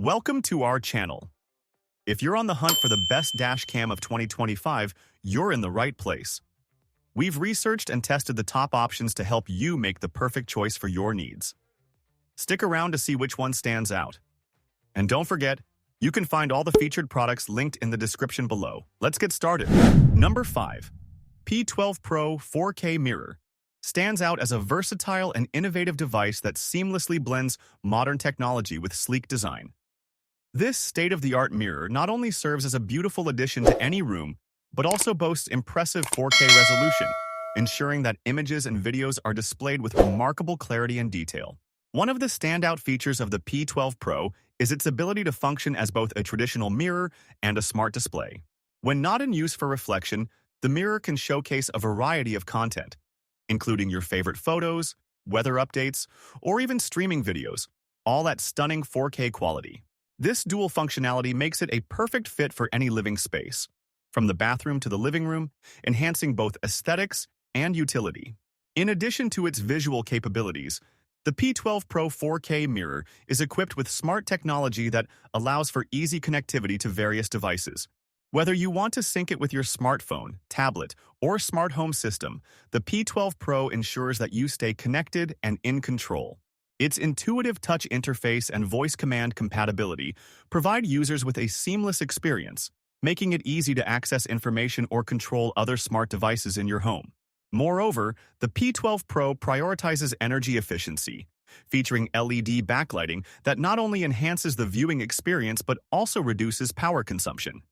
Welcome to our channel. If you're on the hunt for the best dash cam of 2025, you're in the right place. We've researched and tested the top options to help you make the perfect choice for your needs. Stick around to see which one stands out. And don't forget, you can find all the featured products linked in the description below. Let's get started. Number 5. P12 Pro 4K Mirror stands out as a versatile and innovative device that seamlessly blends modern technology with sleek design. This state-of-the-art mirror not only serves as a beautiful addition to any room, but also boasts impressive 4K resolution, ensuring that images and videos are displayed with remarkable clarity and detail. One of the standout features of the P12 Pro is its ability to function as both a traditional mirror and a smart display. When not in use for reflection, the mirror can showcase a variety of content, including your favorite photos, weather updates, or even streaming videos, all at stunning 4K quality. This dual functionality makes it a perfect fit for any living space, from the bathroom to the living room, enhancing both aesthetics and utility. In addition to its visual capabilities, the P12 Pro 4K mirror is equipped with smart technology that allows for easy connectivity to various devices. Whether you want to sync it with your smartphone, tablet, or smart home system, the P12 Pro ensures that you stay connected and in control. Its intuitive touch interface and voice command compatibility provide users with a seamless experience, making it easy to access information or control other smart devices in your home. Moreover, the P12 Pro prioritizes energy efficiency, featuring LED backlighting that not only enhances the viewing experience but also reduces power consumption.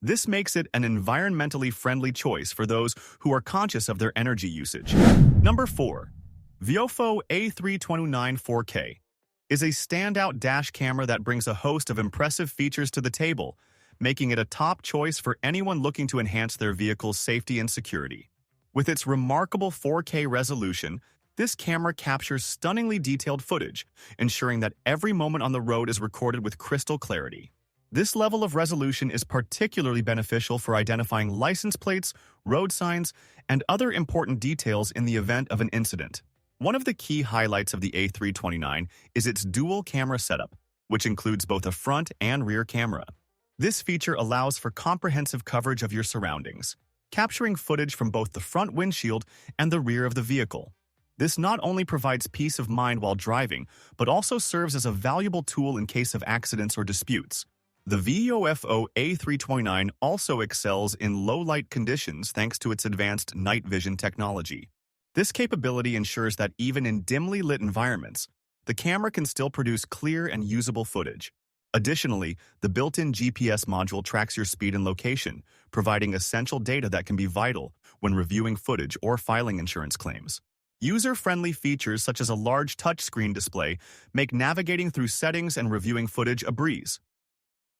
This makes it an environmentally friendly choice for those who are conscious of their energy usage. Number 4. Viofo A329 4K is a standout dash camera that brings a host of impressive features to the table, making it a top choice for anyone looking to enhance their vehicle's safety and security. With its remarkable 4K resolution, this camera captures stunningly detailed footage, ensuring that every moment on the road is recorded with crystal clarity. This level of resolution is particularly beneficial for identifying license plates, road signs, and other important details in the event of an incident. One of the key highlights of the A329 is its dual camera setup, which includes both a front and rear camera. This feature allows for comprehensive coverage of your surroundings, capturing footage from both the front windshield and the rear of the vehicle. This not only provides peace of mind while driving, but also serves as a valuable tool in case of accidents or disputes. The Viofo A329 also excels in low-light conditions thanks to its advanced night vision technology. This capability ensures that even in dimly lit environments, the camera can still produce clear and usable footage. Additionally, the built-in GPS module tracks your speed and location, providing essential data that can be vital when reviewing footage or filing insurance claims. User-friendly features such as a large touchscreen display make navigating through settings and reviewing footage a breeze.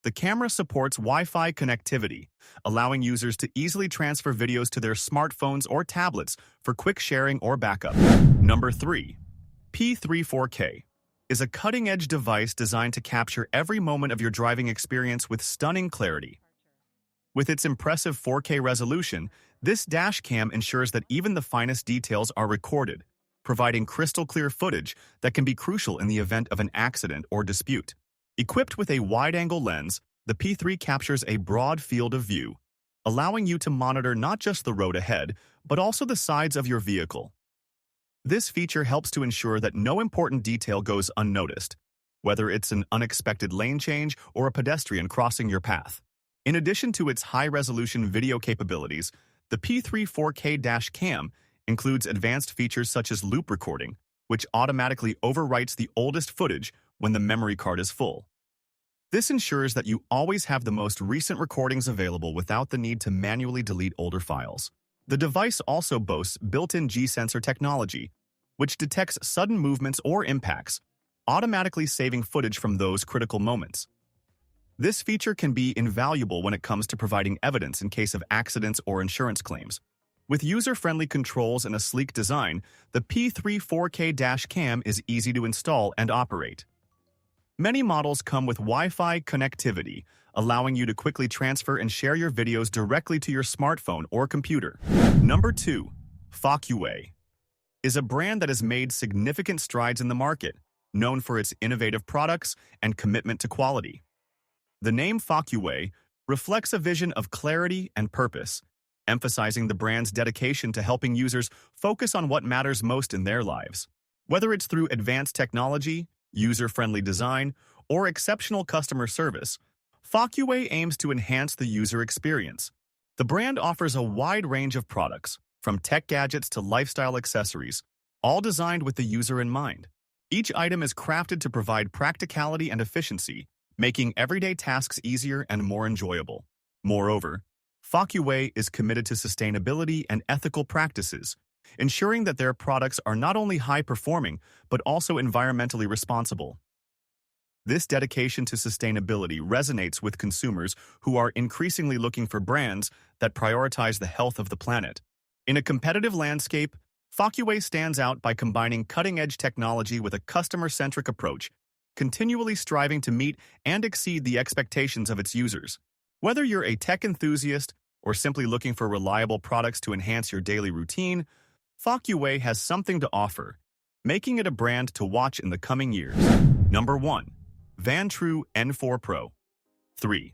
The camera supports Wi-Fi connectivity, allowing users to easily transfer videos to their smartphones or tablets for quick sharing or backup. Number 3. P3 4K is a cutting-edge device designed to capture every moment of your driving experience with stunning clarity. With its impressive 4K resolution, this dash cam ensures that even the finest details are recorded, providing crystal-clear footage that can be crucial in the event of an accident or dispute. Equipped with a wide-angle lens, the P3 captures a broad field of view, allowing you to monitor not just the road ahead, but also the sides of your vehicle. This feature helps to ensure that no important detail goes unnoticed, whether it's an unexpected lane change or a pedestrian crossing your path. In addition to its high-resolution video capabilities, the P3 4K dash cam includes advanced features such as loop recording, which automatically overwrites the oldest footage when the memory card is full. This ensures that you always have the most recent recordings available without the need to manually delete older files. The device also boasts built-in G-sensor technology, which detects sudden movements or impacts, automatically saving footage from those critical moments. This feature can be invaluable when it comes to providing evidence in case of accidents or insurance claims. With user-friendly controls and a sleek design, the P3 4K dash cam is easy to install and operate. Many models come with Wi-Fi connectivity, allowing you to quickly transfer and share your videos directly to your smartphone or computer. Number 2. Focuway is a brand that has made significant strides in the market, known for its innovative products and commitment to quality. The name Focuway reflects a vision of clarity and purpose, emphasizing the brand's dedication to helping users focus on what matters most in their lives. Whether it's through advanced technology, user-friendly design, or exceptional customer service, Focuway aims to enhance the user experience. The brand offers a wide range of products, from tech gadgets to lifestyle accessories, all designed with the user in mind. Each item is crafted to provide practicality and efficiency, making everyday tasks easier and more enjoyable. Moreover, Focuway is committed to sustainability and ethical practices, ensuring that their products are not only high-performing, but also environmentally responsible. This dedication to sustainability resonates with consumers who are increasingly looking for brands that prioritize the health of the planet. In a competitive landscape, Focuway stands out by combining cutting-edge technology with a customer-centric approach, continually striving to meet and exceed the expectations of its users. Whether you're a tech enthusiast or simply looking for reliable products to enhance your daily routine, Focuway has something to offer, making it a brand to watch in the coming years. Number 1. Vantrue N4 Pro. 3.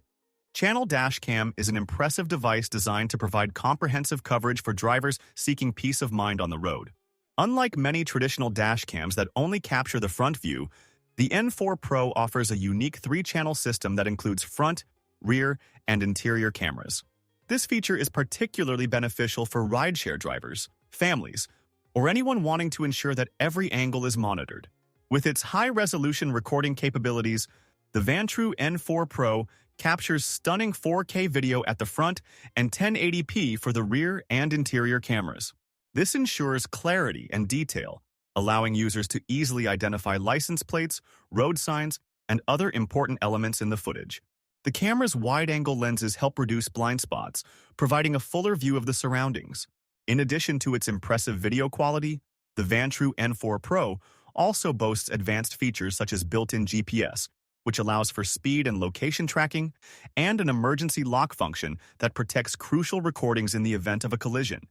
Channel Dashcam is an impressive device designed to provide comprehensive coverage for drivers seeking peace of mind on the road. Unlike many traditional dashcams that only capture the front view, the N4 Pro offers a unique 3-channel system that includes front, rear, and interior cameras. This feature is particularly beneficial for rideshare drivers, families, or anyone wanting to ensure that every angle is monitored. With its high-resolution recording capabilities, the Vantrue N4 Pro captures stunning 4K video at the front and 1080p for the rear and interior cameras. This ensures clarity and detail, allowing users to easily identify license plates, road signs, and other important elements in the footage. The camera's wide-angle lenses help reduce blind spots, providing a fuller view of the surroundings. In addition to its impressive video quality, the Vantrue N4 Pro also boasts advanced features such as built-in GPS, which allows for speed and location tracking, and an emergency lock function that protects crucial recordings in the event of a collision.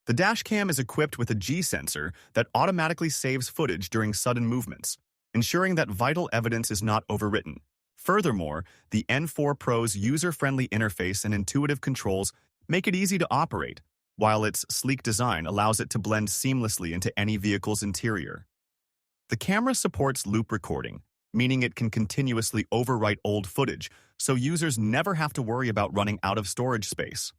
The dashcam is equipped with a G sensor that automatically saves footage during sudden movements, ensuring that vital evidence is not overwritten. Furthermore, the N4 Pro's user-friendly interface and intuitive controls make it easy to operate, while its sleek design allows it to blend seamlessly into any vehicle's interior. The camera supports loop recording, meaning it can continuously overwrite old footage, so users never have to worry about running out of storage space.